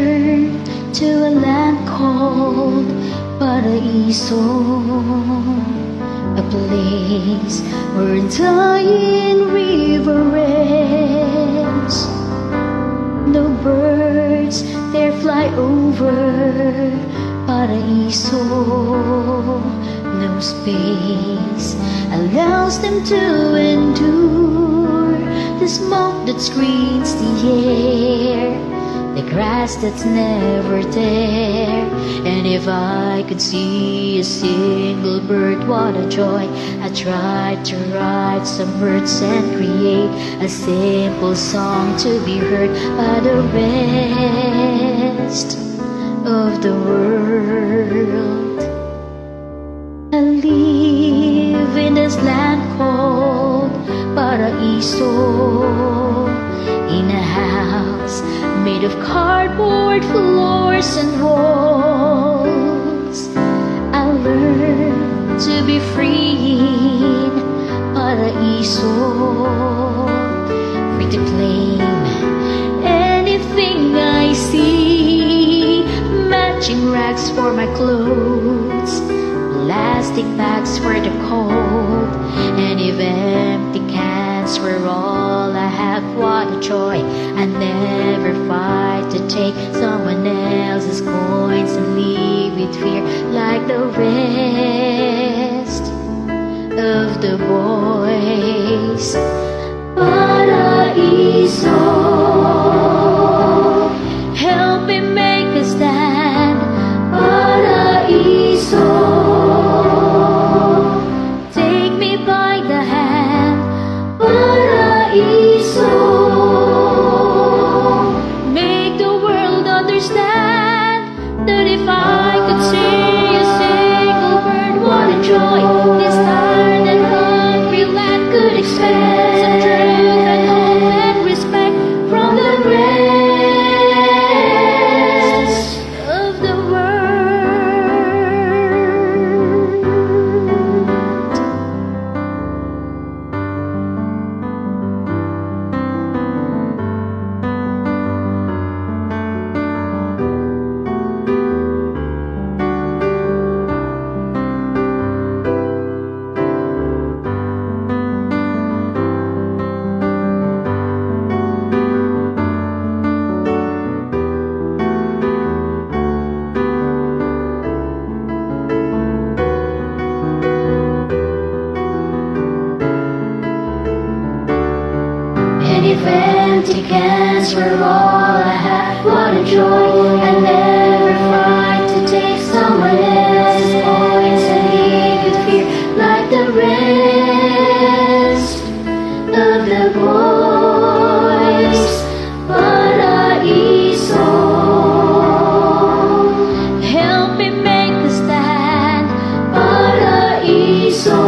return to a land called Paraiso, a place where dying river rests. No birds dare fly over Paraiso. No space allows them to endure the smoke that screens the air, the grass that's never there. And if I could see a single bird, what a joy. I tried to write some words and create a simple song to be heard by the rest of the world. I live in this land called Paraiso, in a house made of cardboard floors and walls. I learned to be free in Paraiso, free to claim anything I see. Matching rags for my clothes, plastic bags for the cold, and if empty cans were all I have, what a joy. I never fight to take someone else's coins and leave with fear like the rest of the boys. Paraiso, help me make a stand. Paraiso, take me by the hand. Paraiso, make the world understand that if I could see a single bird, what a joy. This tired and hungry land could expect some truth and hope and respect from the rest of the if empty cans were all I had, what a joy. I never fight to take someone else's coins and leave with fear like the rest of the boys. Paraiso, help me make a stand. Paraiso,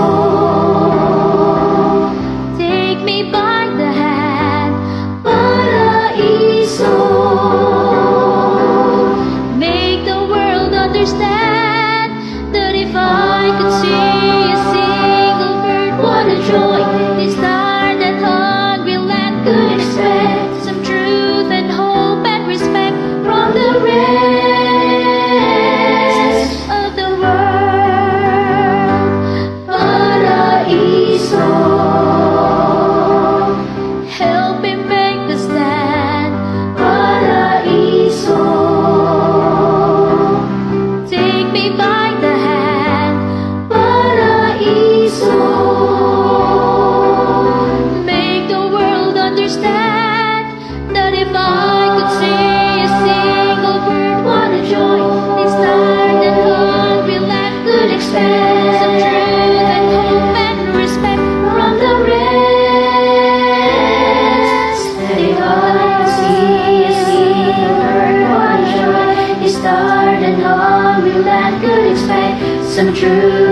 take me by the hand. Paraiso, make the world understand that if I could see a single bird, what a joy. This tired and hungry land could expect some truth and hope and respect from the rest of the world. Paraiso, help me make a stand. Paraiso, take me by the hand. Paraiso, make the world understand that if I could see a single bird, what a joy. This tired and hungry land could expect some truth and hope and respect from the rest. That if I could see a single bird, what a joy. This tired and hungry land could expect some truth